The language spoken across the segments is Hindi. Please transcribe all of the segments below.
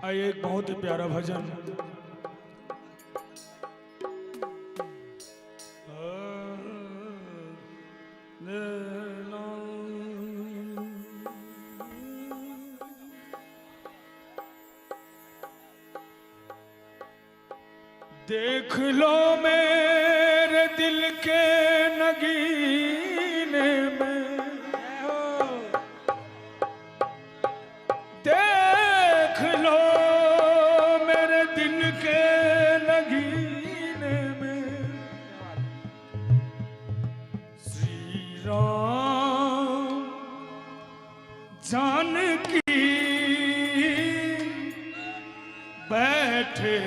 आइए एक बहुत ही प्यारा भजन। देख लो मेरे दिल के नगीने में, देख लो मेरे दिल के नगीने में, श्री राम जानकी बैठे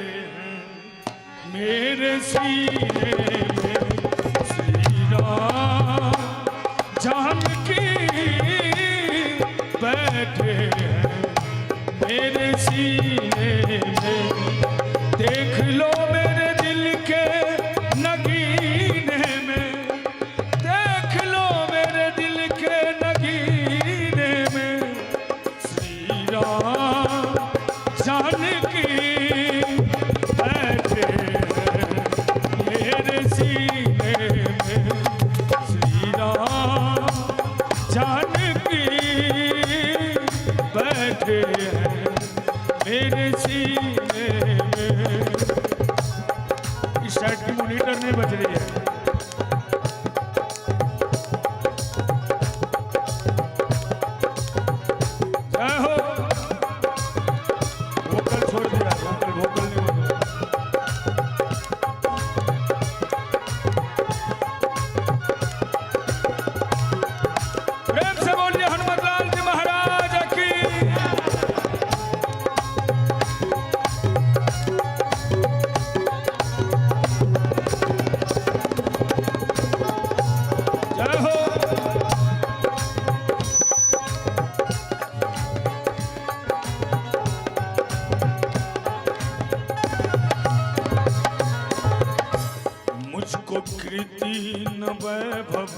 मेरे सीने में, श्री राम जानकी बैठे हैं मेरे सीने में। देख लो मेरे दिल के नगीने में, देख लो मेरे दिल के नगीने में, श्री राम जानकी मेरे सीने में। इस साइड की मॉनिटर नहीं बज रही है। जय हो। वोकल छोड़ दिया, वोकल नहीं बज रहा। प्रेम से बोलिए हनुमान लाल जी महाराज की। मुझको कृति न वैभव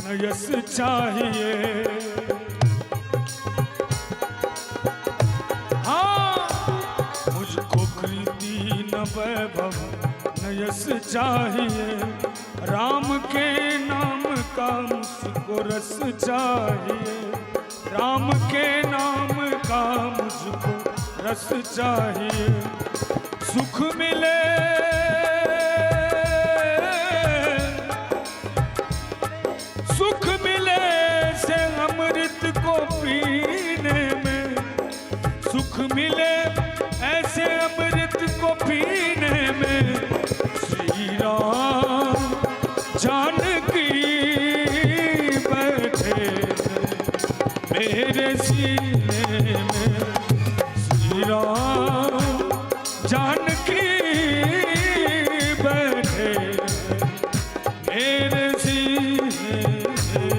न यश चाहिए, हाँ मुझको कृति न वैभव न यश चाहिए, राम के नाम का मुझको रस चाहिए, राम के नाम का मुझको रस चाहिए। सुख मिले सुख मिले से अमृत को पीने में, सुख मिले ऐसे अमृत को पीने में, श्री राम जानकी बैठे मेरे सीने में, श्री राम जानकी बैठे मेरे सीने में।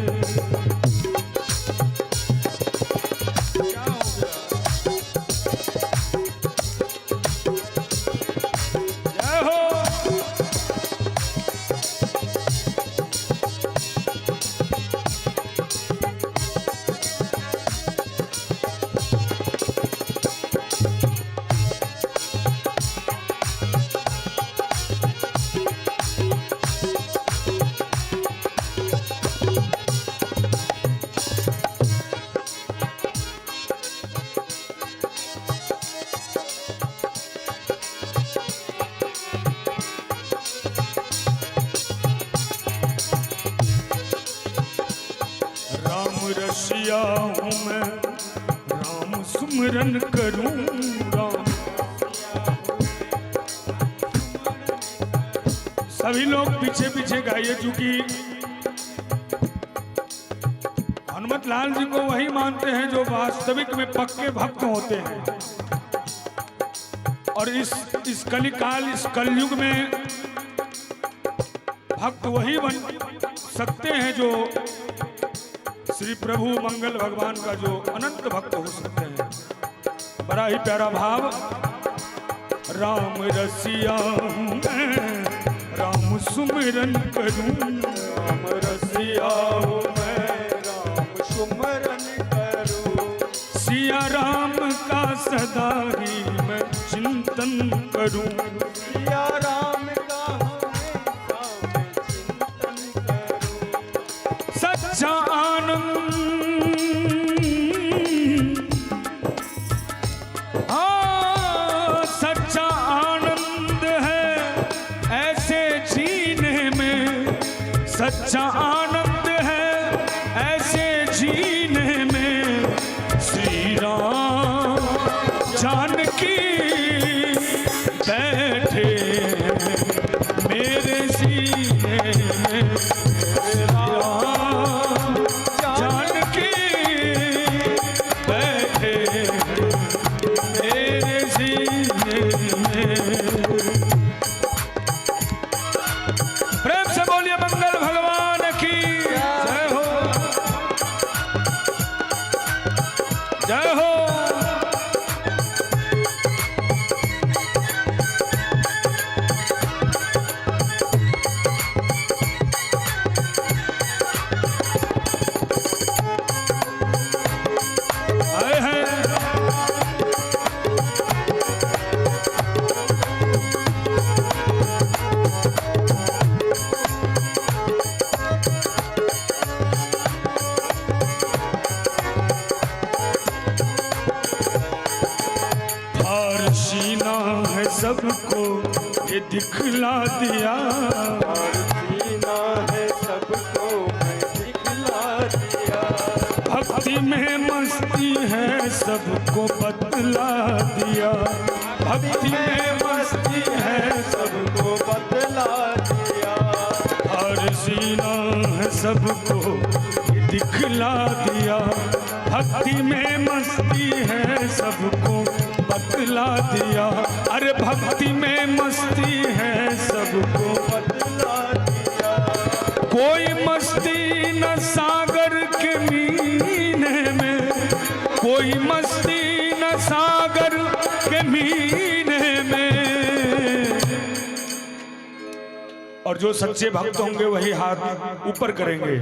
रसिया हूँ मैं, राम सुमरन करूं राम। सभी लोग पीछे पीछे गाइए, चूंकि हनुमत लाल जी को वही मानते हैं जो वास्तविक में पक्के भक्त होते हैं। और इस कलिकाल, इस कलयुग में भक्त वही बन सकते हैं जो श्री प्रभु मंगल भगवान का जो अनंत भक्त हो सकते हैं। बड़ा ही प्यारा भाव। राम रसिया हूँ मैं, राम सुमिरन करूं, राम रसिया हूँ मैं, राम सुमिरन करूं, सिया राम का सदा ही करूं। सिया राम का हमेशा मैं चिंतन करूं। सच्चा आनंद, हाँ सच्चा आनंद है ऐसे जीने में, सच्चा आनंद है ऐसे जीने में। श्री राम जानकी बैठे मेरे सीने में, श्री राम जानकी बैठे मेरे सीने में। प्रेम से बोलिए मंगल भगवान की जय हो, जय हो। आए हैं और सीना है सबको ये दिखला दिया, और सीना है सबको मैं दिखला दिया। भक्ति में मस्ती है सबको बतला दिया, भक्ति में मस्ती है सबको बतला दिया। और सीना है सबको ये दिखला दिया, भक्ति में मस्ती है सबको बतला दिया। अरे भक्ति में मस्ती है सबको बतला दिया। कोई मस्ती न सागर के मीने में, कोई मस्ती न सागर के मीने में। और जो सच्चे भक्त होंगे वही हाथ ऊपर करेंगे,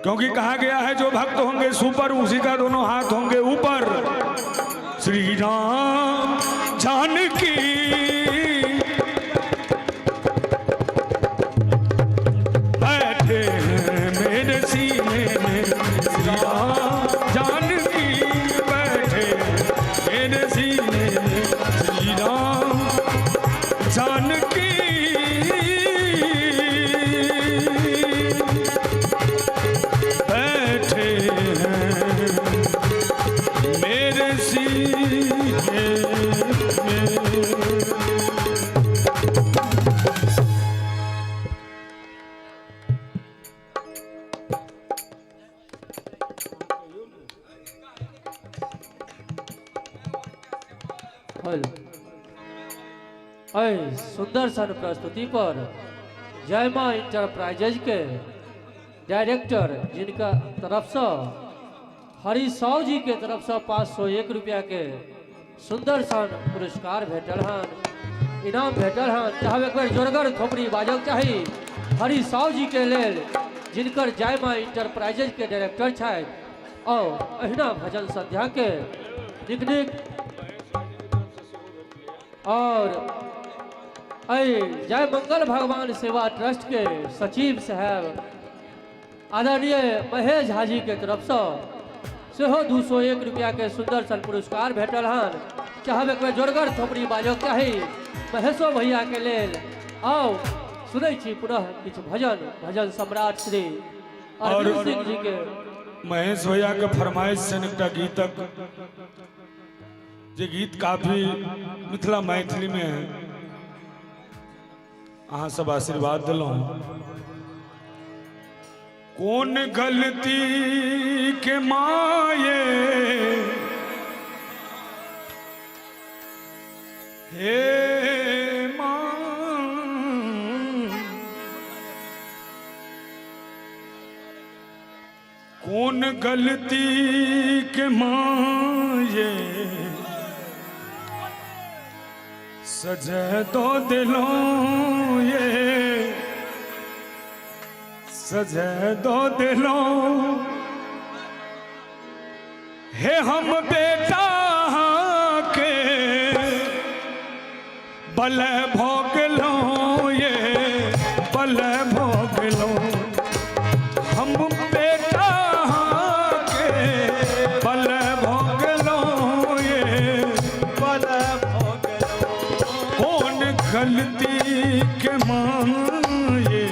क्योंकि कहा गया है जो भक्त होंगे सुपर उसी का दोनों हाथ होंगे ऊपर। श्री राम जानकी बैठे मेरे सीने में, श्री राम जानकी बैठे मेरे सीने में, श्री राम जानकी बैठे मेरे सीने में। सुंदर सन प्रस्तुति पर जय मां इंटरप्राइजेज के डायरेक्टर जिनका तरफ से हरी साव जी के तरफ से 501 रुपया के सुंदर सन पुरस्कार भेटल हन, इनाम भेटल हन। चाहे एक बार जोरगर थोपड़ी बाजक चाही हरी साव जी के लेल जिनकर जय मां इंटरप्राइजेज के डायरेक्टर छथि और अहिना भजन संध्या के निक निक और जय मंगल भगवान सेवा ट्रस्ट के सचिव साहब आदरणीय महेश झा जी के तरफ से 201 रुपया के सुंदर सन पुरस्कार भेटल हन। चाहे एक बेर जोरगर थोपड़ी बाजक चाही महेशो भैया के लेल। आओ सुनै छी पुनः किछु भजन, भजन सम्राट श्री अरविंद सिंह जी के महेश भैया के फरमाइश से एकटा गीतक जे गीत काफी मिथिला मैथिली में है, अहाँ सब आशीर्वाद दिलहुँ। कौन गलती के माये हे माँ, कौन गलती के माये सजे तो दिलों ये, सजे दो दिलों हे हम बेटा के पल भोग लो ये पल भोग लो हम बेटा के पल भोग लो ये पल भोग लो कौन गलती के माए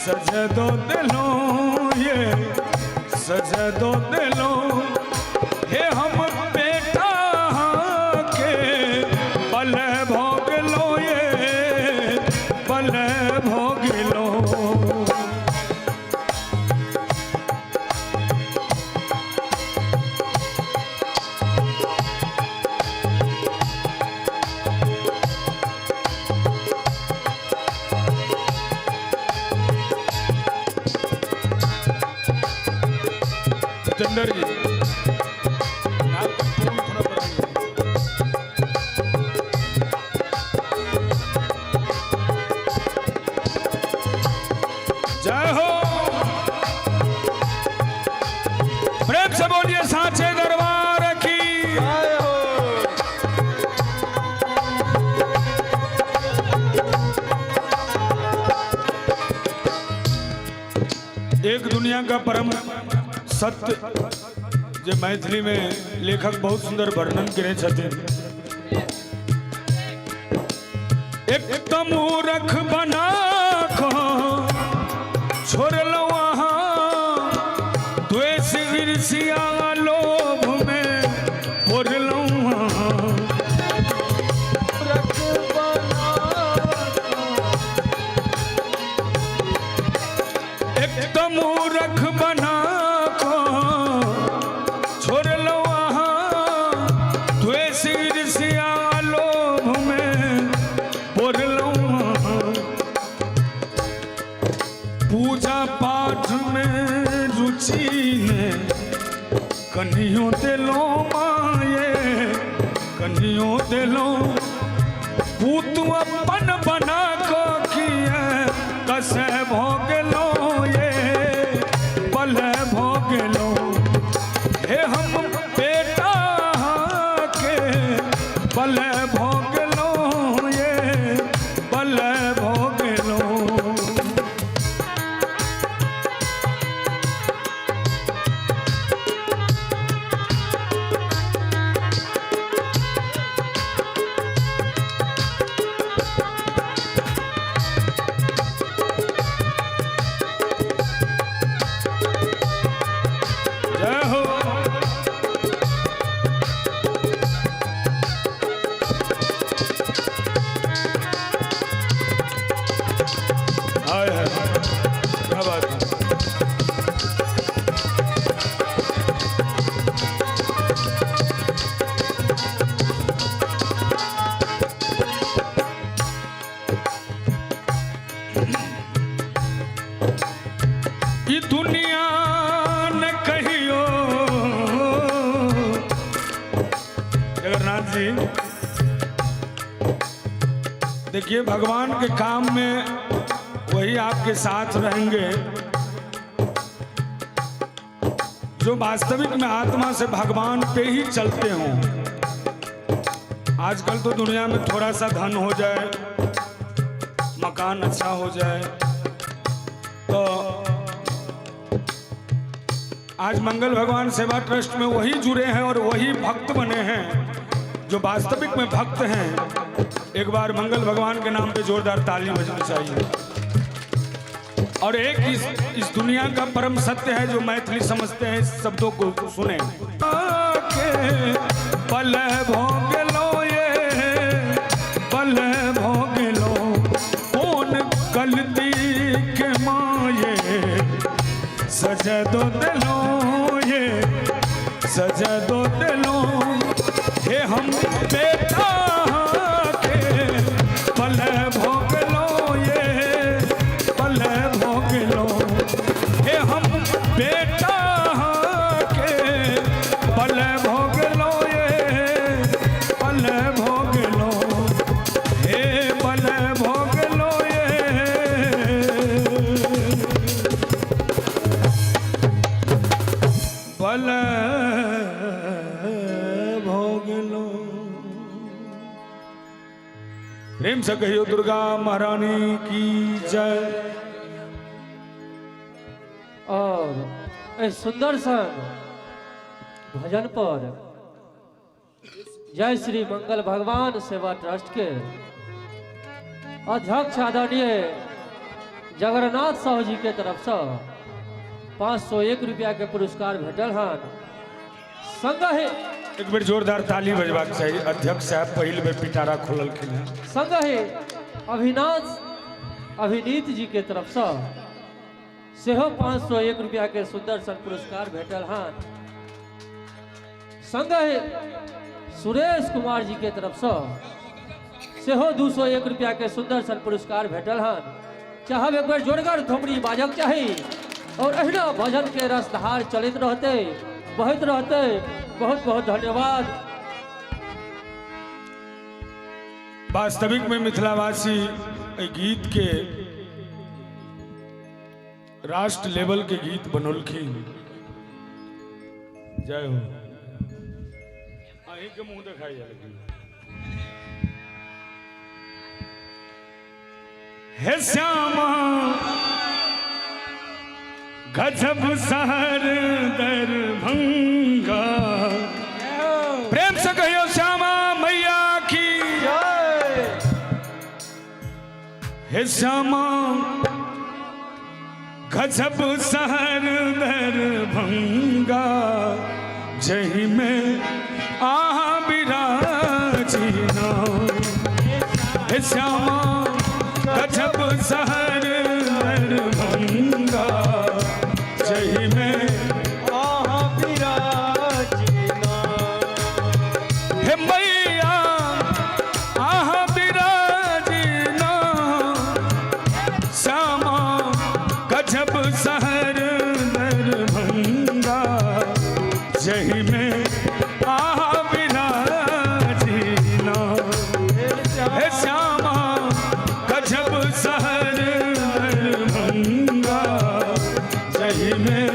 सजा दो दिलो ये सजा दो दिलो हे हम बेटा के पल भोग लो ये पल भोग लो चंदर जी आपका फोन थोड़ा बढ़ाइए। जय हो प्रेम से बोलिए साचे दरबार की जय हो एक दुनिया का परम सत्य जो मैथिली में लेखक बहुत सुंदर वर्णन करे छथिन एक तो मूर्ख बना को छोड़ लो वहाँ द्वेष ईर्ष्या लोभ में बोल लो वहाँ रख बना एक तो मूर्ख बना को छोड़ लो वहाँ द्वेष ईर्ष्या लोभ में बोल लो वहाँ पूजा पाठ में रुचि ने कन्हियों दिलो माये कन्हियों दिलो पूत अपन बना को किए कसे भोग लो ये पल भोग लो हे हम बेटा के पल भोग लो ये पल भोग लो जय हो हाय हाय क्या बात है ये दुनिया न कहियो जगन्नाथ जी देखिए भगवान के काम में वही आपके साथ रहेंगे जो वास्तविक में आत्मा से भगवान पे ही चलते हों। आजकल तो दुनिया में थोड़ा सा धन हो जाए मकान अच्छा हो जाए तो आज मंगल भगवान सेवा ट्रस्ट में वही जुड़े हैं और वही भक्त बने हैं जो वास्तविक में भक्त हैं। एक बार मंगल भगवान के नाम पे जोरदार ताली बजनी चाहिए। और एक इस दुनिया का परम सत्य है जो मैथिली समझते हैं, इस शब्दों को सुने। पल भोग लो ये पल भोग लो कौन गलती के माये सजा दो दिलो ये सजा दो दिलो हे हम बेटा के पल भोग लो ये पल भोग लो हे हम बेटा के पल भोग लो ये पल भोग लो हे पल भोग लो ये पल प्रेम से कहियो दुर्गा महारानी की जय। और इस सुंदर सन भजन पर जय श्री मंगल भगवान सेवा ट्रस्ट के अध्यक्ष आदरणीय जगन्नाथ साहू जी के तरफ से 501 रुपया के पुरस्कार भेटल हन। संग ही एक बेर जोरदार ताली बजबाक चाहिए। अध्यक्ष साहब पहिल बेर पिटारा खोललखिन हैं। संग ही अभिनीत जी के तरफ से सेहो 501 रुपया के सुंदर सन पुरस्कार भेटल हन। संग ही सुरेश कुमार जी के तरफ से सेहो 201 रुपया के सुंदर सन पुरस्कार भेटल हन। चाहब एक बेर जोरगर थोमड़ी बाजक चाही और अहिना भजन के रसधार चलित रहते बहत रहते। बहुत बहुत धन्यवाद। वास्तविक में मिथिलावासी गीत के राष्ट्र लेवल के गीत बनोलखिन। जय हो। अहीं के मुंह दिखाई लगी। हे श्यामा गजब शहर दरभंगा। प्रेम से कहियो श्यामा मैया की जय। हे श्यामा गजब शहर दरभंगा जही में आहा विराजीना। हे श्यामा गजब शहर दरभंगा जही में आहा विराजीना। हे मैया आहा विराजीना। श्यामा गजब शहर दरभंगा जही में आहा विराजीना। हे श्यामा गजब शहर दरभंगा जही में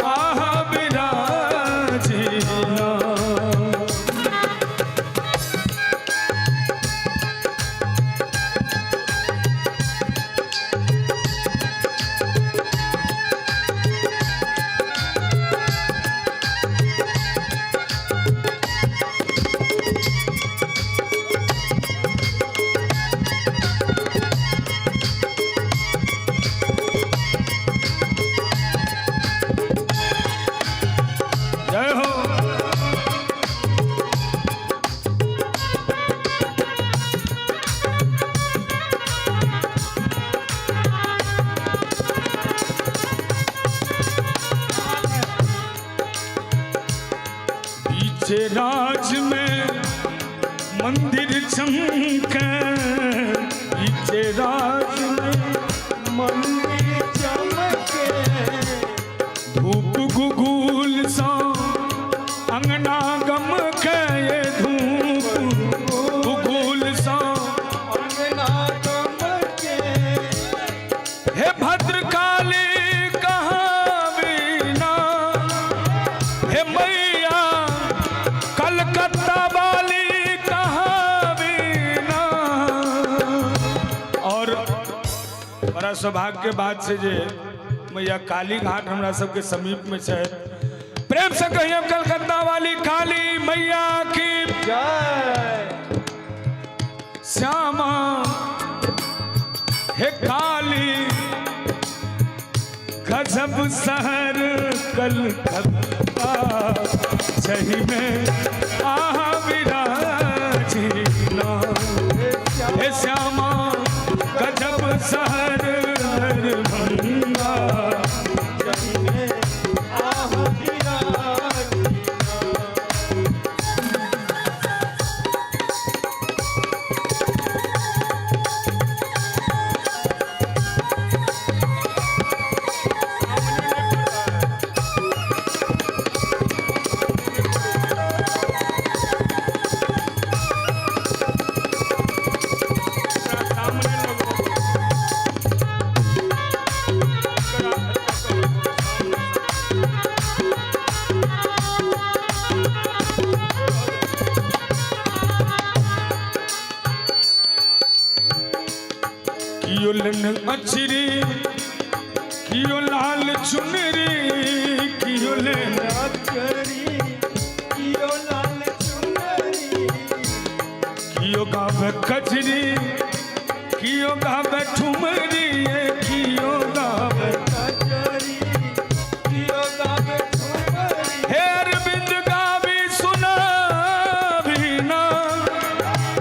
आहा विराजीना। जय हो। बीचे राज में मंदिर चमके। बीचे राज में मंदिर चमके। धूप गुगुल सा अंगना गम के। ये धूप गुगुल सा अंगना चमके। हे भद्रकाली कहाँ बीना। हे मैया कलकत्ता वाली कहाँ बीना। और बड़ा सौभाग्य के बात से जे मैया काली घाट हमरा सबके समीप में है। प्रेम से कहिए कलकत्ता वाली काली मैया की जय। श्यामा हे काली गजब शहर कलकत्ता जही में आहा विराजीना। हे श्यामा गजब शहर दरभंगा जही में आहा विराजीना। ललन अचरी कियो लाल चुनरी कियो ले करी कियो लाल चुनरी कियो गावे कजरी कियो गावे ठुमरी कियो गावे कचरी कियो गावे ठुमरी हे अरविंद गावी सुना ना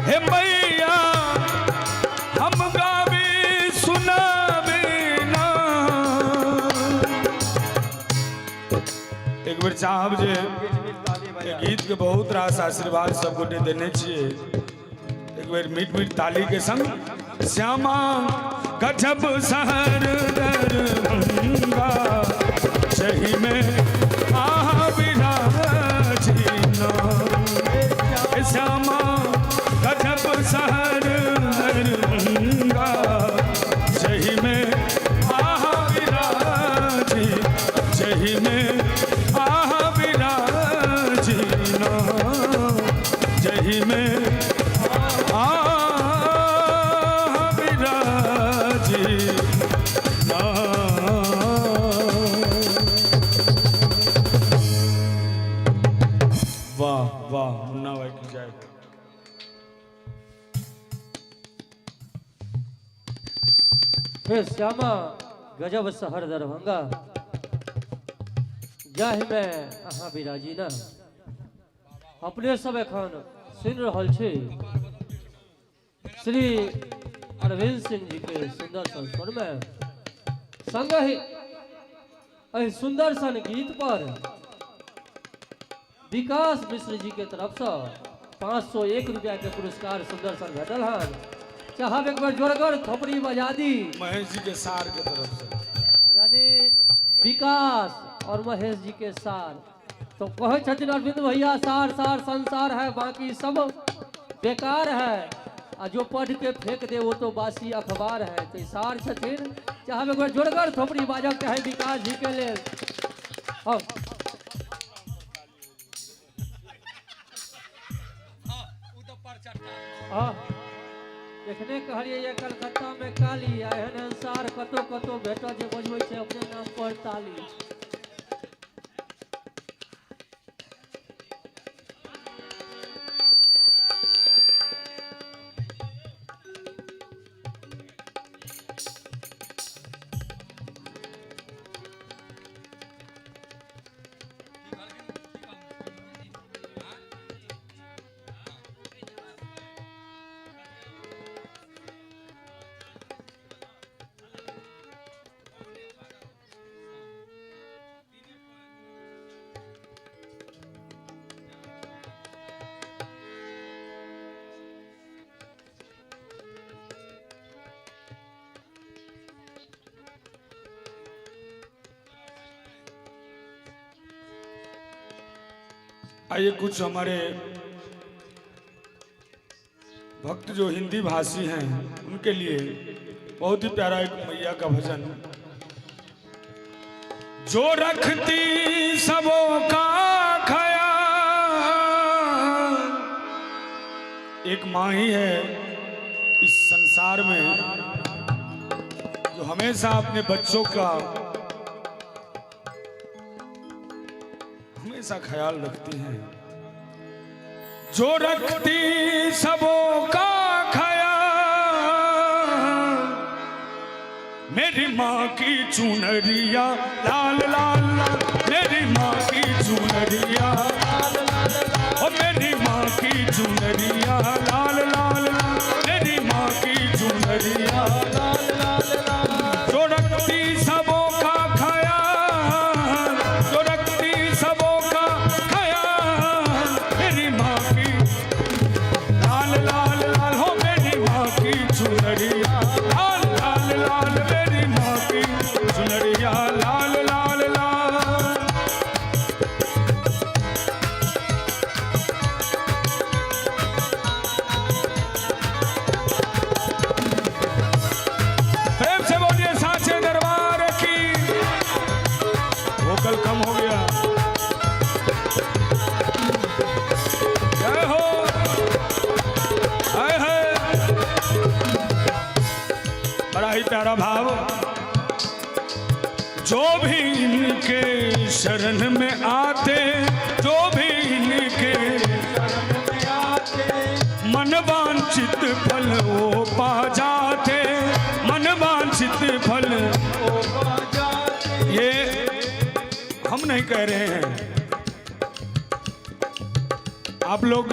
हे मैया हम गावी सुना ना। एक बेर चाहब जे के गीत के बहुत रास आशीर्वाद सब गोटे देने छिए। एक बेर मीठ मीठ ताली के संग श्यामा गजब शहर दरभंगा सही में आहा विराजीना श्यामा गजब शहर दरभंगा सही में आहा विराजी सही में आहा विराजीना सही में वाह वाह मुन्ना भाई की जय। हे श्यामा गजब शहर दरभंगा जाहि में अहाँ विराजी ना। अपने सब एखन सुनि रहल छी श्री अरविंद सिंह जी के सुंदर सन स्वर में संगहि एहि सुंदर सन गीत पर विकास मिश्र जी के तरफ से 501 रुपया के पुरस्कार सुंदर सन भेटल हन। चाहब एक बार जोरगर थोपड़ी बजा दी महेश जी के सार के तरफ से यानी विकास और महेश जी के सार। तो कहे छथिन अरविंद भैया सार सार संसार है बाकी सब बेकार है आ जो पढ़ के फेंक दे वो तो बासी अखबार है। तो सार छथिन चाहब एक बार जोरगर थोपड़ी बाजब चाहे विकास जी के लेल। एखने कहलिए ये कलकत्ता में काली एहन अंसार कतो कतो भेटो जे बजबै छै अपने नाम पर ताली। आइए कुछ हमारे भक्त जो हिंदी भाषी हैं उनके लिए बहुत ही प्यारा एक मैया का भजन। जो रखती सबों का ख्याल, एक माँ ही है इस संसार में जो हमेशा अपने बच्चों का हमेशा ख्याल रखती हैं। जो रखती सबों का ख्याल, मेरी माँ की चुनरिया लाल लाल लाल, मेरी माँ की चुनरिया लाल लाल लाल, मेरी माँ की चुनरिया लाल लाल लाल, मेरी माँ की चुनरिया लाल लाल लाल। जो रखती सबों का ख्याल, जो रखती सबों का ख्याल, मेरी माँ की लाल लाल लाल, हो मेरी माँ की चुनरिया लाल लाल लाल, मेरी माँ की चुनरिया लाल लाल लाल। प्यारा भाव। जो भी इनके शरण में आते, जो भी इनके मन वांछित फल वो पा जाते, मन वांछित फल वो पा जाते। ये हम नहीं कह रहे हैं, आप लोग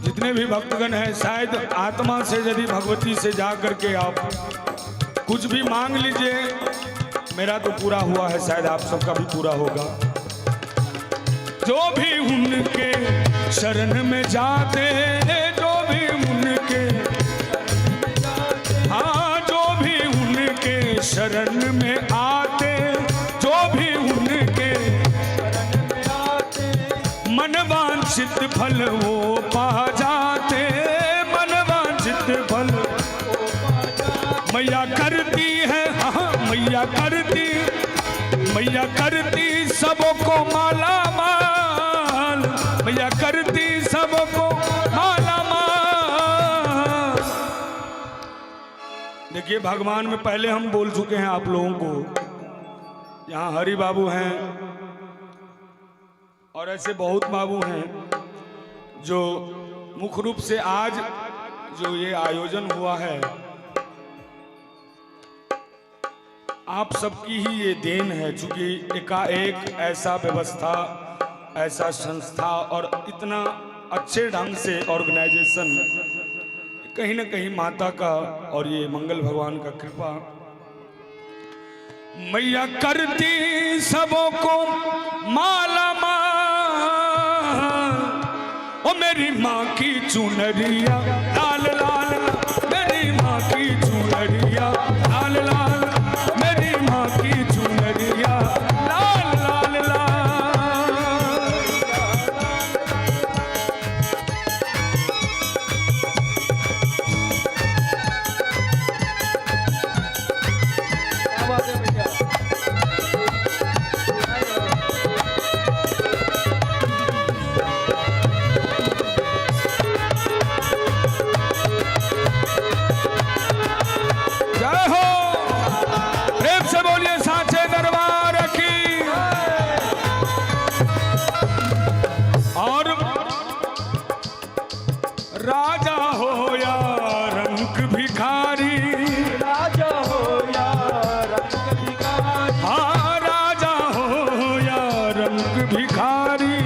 जितने भी भक्तगण हैं, शायद आत्मा से यदि भगवती से जा करके आप कुछ भी मांग लीजिए, मेरा तो पूरा हुआ है, शायद आप सबका भी पूरा होगा। जो भी उनके शरण में जाते, जो भी उनके, हाँ जो भी उनके शरण में आते, जो भी उनके मन वांछित फल वो पा जाते, मन वांछित फल मैया करती है, हाँ मैया करती सबको माला माल, मैया करती सबको माला माल। देखिए भगवान में पहले हम बोल चुके हैं आप लोगों को, यहाँ हरि बाबू हैं और ऐसे बहुत बाबू हैं जो मुख्य रूप से आज जो ये आयोजन हुआ है, आप सबकी ही ये देन है, चूंकि एकाएक ऐसा व्यवस्था, ऐसा संस्था और इतना अच्छे ढंग से ऑर्गेनाइजेशन, कहीं ना कहीं माता का और ये मंगल भगवान का कृपा। मैया करती सबको माला माल, ओ मेरी माँ की चुनरिया लाल लाल, मेरी माँ की चुनरिया लाल लाल, मेरी माँ की चुनरिया लाल लाल लाल। जय हो, प्रेम से बोलिए सांचे दरबार की। और राजा हो या रंग भिखारी, राजा हो या रंग भिखारी, हाँ राजा हो या रंग भिखारी,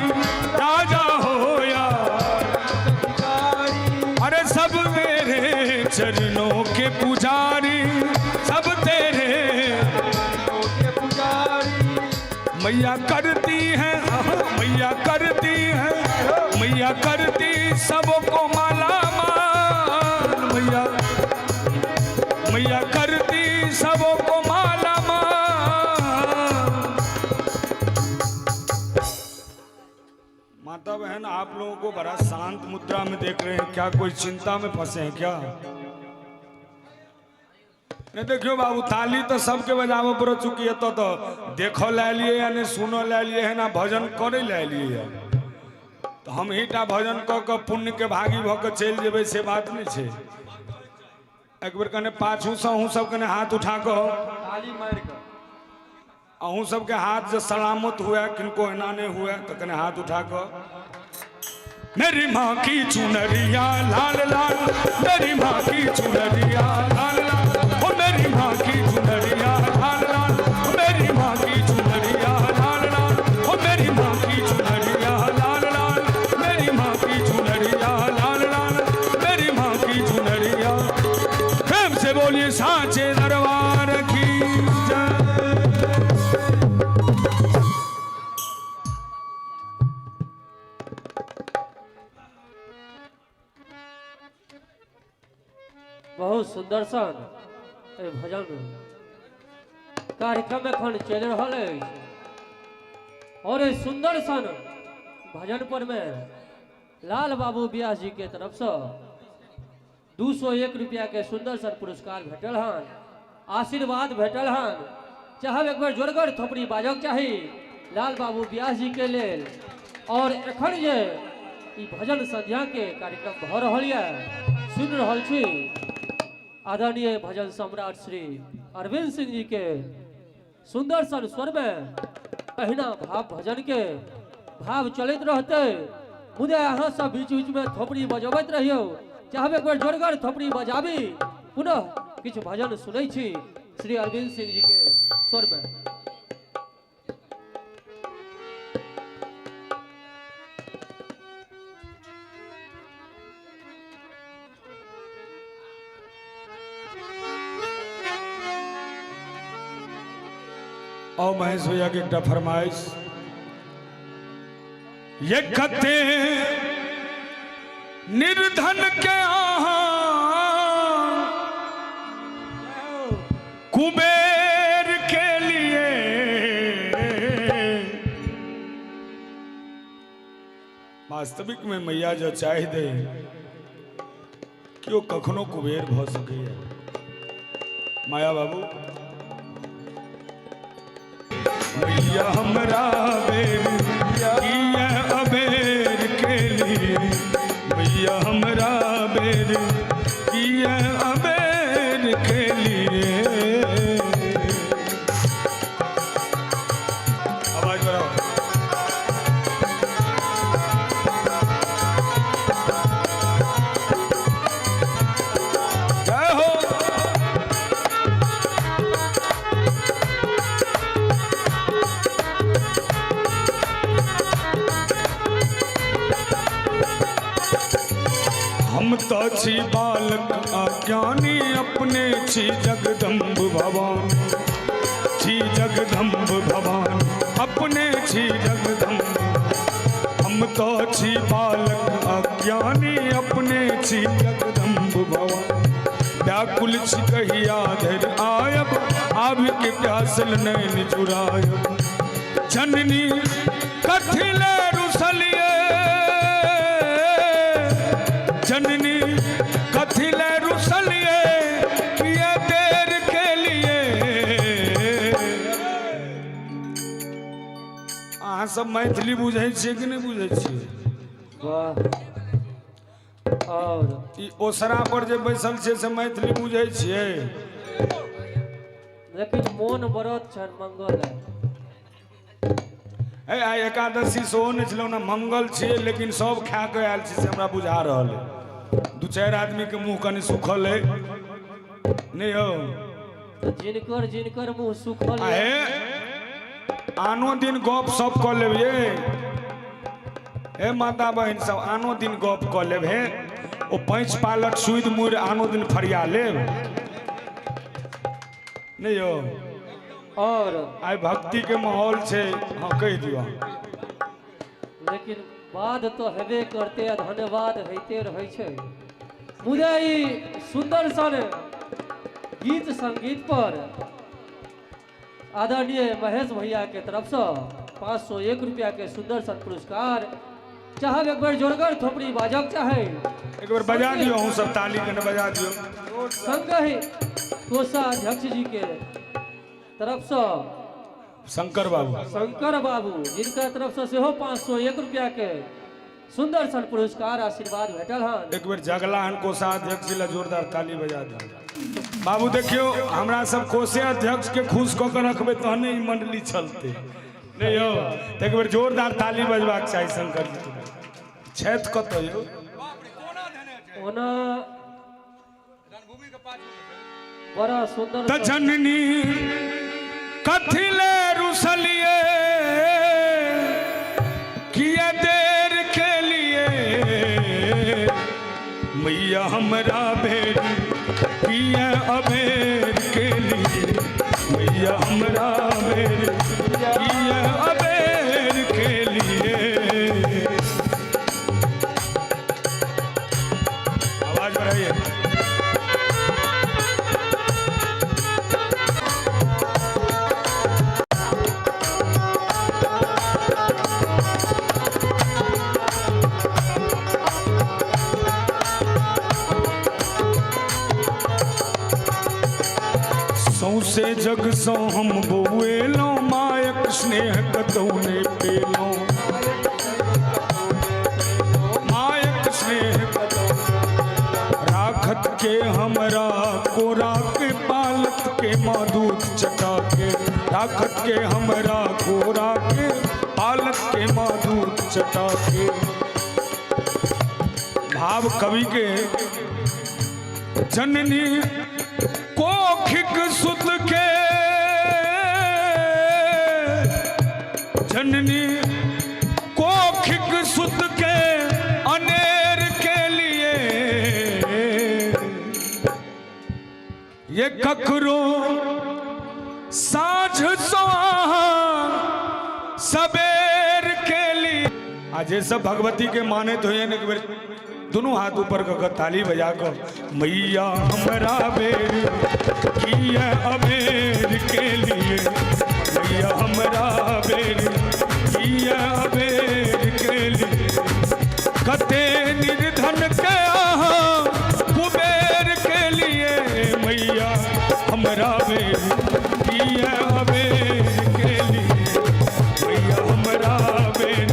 राजा हो या भिखारी, अरे सब मेरे चरणों के पुजारी, सब तेरे के पुजारी। मैया करती है, मैया करती है, मैया करती सबको माला माल, मैया करती सबको माला माल। माता बहन आप लोगों को बड़ा शांत मुद्रा में देख रहे हैं, क्या कोई चिंता में फंसे हैं क्या? नहीं देखियो बाबू, ताली तो सबके बजावे पड़ चुकी है, तो देखो ले लिए या नहीं सुनो ले लिए है ना, भजन करे ले लिए है, तो हम हीटा भजन क के पुण्य के भागी भ के चल जेबे से बात नहीं छे। एक बेर कने पाछू से हूँ सब कने हाथ उठा के ताली मार के अहूँ सबके हाथ जो सलामत हुआ, किनको एना नहीं हुआ तो कने हाथ उठा के। मेरी माँ की चुनरिया लाल लाल, मेरी माँ की चुनरिया लाल लाल, ओ मेरी माँ की चुनरिया लाल लाल, मेरी माँ की चुनरिया लाल लाल, ओ मेरी माँ की चुनरिया लाल लाल, मेरी माँ की चुनरिया लाल लाल, मेरी माँ की चुनरिया। प्रेम से बोलिए सांचे दरबार की जय। बहुत सुंदर सन ए भजन कार्यक्रम एखन चल रहा है, और इस सुंदर सन भजन पर में लाल बाबू व्यास जी के तरफ से 201 रुपया के सुंदर सन पुरस्कार भेटल हन, आशीर्वाद भेटल हन। चाहे एक बार जोरगर थोपड़ी बाजक चाही लाल बाबू व्यास जी के लेल। और एखन जे ई भजन संध्या के कार्यक्रम भ रहल है, सुन रहल छी आदरणीय भजन सम्राट श्री अरविंद सिंह जी के सुंदर सन स्वर में अहिना भाव भजन के भाव चलित रहते मुझे अहाँ सब बीच बीच में थोपड़ी बजबैत रहियो चाहबे एक बेर जोरगर थोपड़ी बजाबी पुनः किछु भजन सुनै छी श्री अरविंद सिंह जी के स्वर में। और महेश भैया की एक फरमाइश ये कते निर्धन के कुबेर के लिए वास्तविक में मैया जो चाह दे कि वो कखनो कुबेर भ सके माया बाबू मैया हमरा बेर किया अबेर के लिए मैया हमरा बेर किया अबेर के लिए आवाज बढ़ाओ। जय हो हम तो छी बालक अज्ञानी अपने छी जगदम्ब भवान छी जगदम्ब भवान अपने छी जगदम्ब हम तो छी बालक अज्ञानी अपने छी जगदम्ब भवान व्याकुल छी कहिया धर आयब आब के प्यासल नैन चुरायब जननी कथिले रुसलिए जननी कथिले रुसलिए किए देर के लिए अहाँ सब मैथिली बुझे छिए कि नहीं बुझे छिए? वाह। और ई ओसरा पर जे बैसल छे से मैथिली बुझे छिए लेकिन मोन बरत छन मंगल है आइ एकादशी सेहो नहीं छलौ ना मंगल छिए लेकिन सब खा के आयल छी से हमरा बुझा रहल है दू चार आदमी के मुंह कनी सुखल है नहीं हो तो जिनकर मुंह सुखल है आहे आनो दिन गप सब क लेब ये हे माता बहन सब आनो दिन गप क लेब हे ओ पैंच पालट सुध मुड़ आनो दिन फरिया लेब नहीं हो और आइ भक्ति के माहौल छे हाँ कह दियो लेकिन बाद तो हेबे करते आ धन्यवाद होते रहे छे मुझे ई सुंदर सन गीत संगीत पर आदरणीय महेश भैया के तरफ से 501 रुपया के सुंदर सन पुरस्कार चाहे एक बार जोरगर थोपड़ी बाजक चाहे एक बार बजा दियो हूँ सब ताली के न बजा दियो संग ही कोषाध्यक्ष जी के तरफ से शंकर बाबू जिनका तरफ से सेहो 501 रुपया के सुंदर सन पुरस्कार आशीर्वाद भेटल हन एक बार जगला हन कोषाध्यक्ष जी ला जोरदार ताली बजा दियो बाबू देखियो हमरा सब कोषाध्यक्ष के खुश क के रखबे तहने ई मंडली चलते नहीं हो तो एक बार जोरदार ताली बजबाक चाही शंकर जी छेत कत यो ओना बड़ा सुंदर त जननी कथिले रुसलिए किए देर के लिए मैया हमरा बेर किए अबेर के लिए मैया हमरा बेर किए अबेर के लिए आवाज बढ़ाइए सौसे जग सौ हम बउएलो मायक स्नेह कतौने पेलो मायक स्नेह राखत के हमरा कोरा के पालक के माधुर चटा के, राखत के हमरा कोरा के पालक के माधुर चटा के। भाव कवि के जननी कोखिक सुत के, जननी कोखिक सुत के अनेर के लिए ये ककरो साँझ सुहान सबेर के लिए। आज ये सब भगवती के माने तो ये नहीं, दोनों हाथ ऊपर कर ताली बजा कर मैया हमरा बेर की अबेर के लिए, मैया हमरा बेर की अबेर के लिए। कते निर्धन के कुबेर के लिए, मैया हमरा बेर की अबेर के लिए, मैया हमरा बेर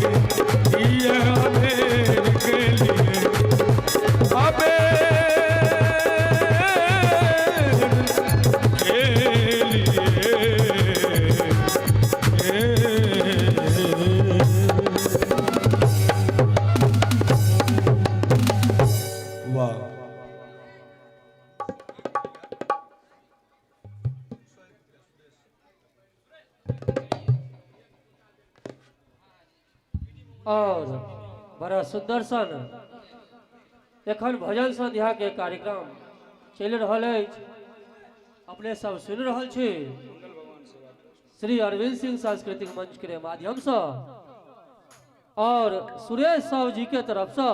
की अबेर के लिए। और बड़ा सुंदर सन एखन भजन संध्या के कार्यक्रम चल रहा है। अपने सब सुन रहा छी श्री अरविंद सिंह सांस्कृतिक मंच के माध्यम से, और सुरेश साहु जी के तरफ से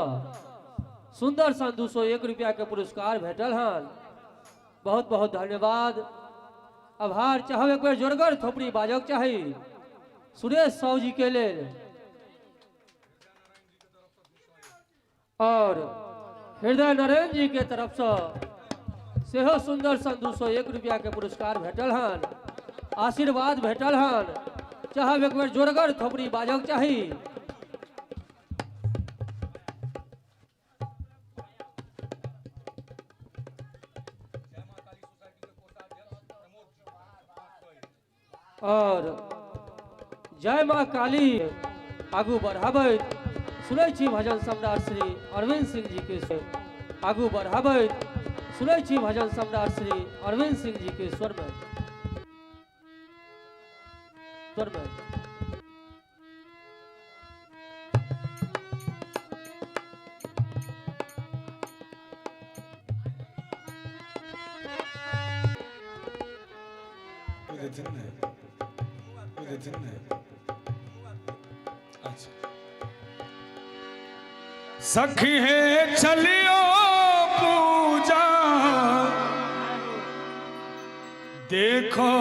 सुंदर सन 201 रुपया के पुरस्कार भेटल हन। बहुत बहुत धन्यवाद, आभार। चाहे एक बेर जोरगर थोपड़ी बाजक चाही सुरेश साहु जी के लिए। और हृदय नारायण जी के तरफ से सेहो सुंदर सन 201 रुपया के पुरस्कार भेटल हन, आशीर्वाद भेटल हन। चाहे एक बेर जोरगर थोपड़ी बाजक चाही। और जय माँ काली आगू बढ़ाबे सुनै छी भजन सम्राट श्री अरविंद सिंह जी के से आगू बढ़ाबे सुनै छी भजन सम्राट श्री अरविंद सिंह जी के स्वर में सखी है चलियो पूजा देखो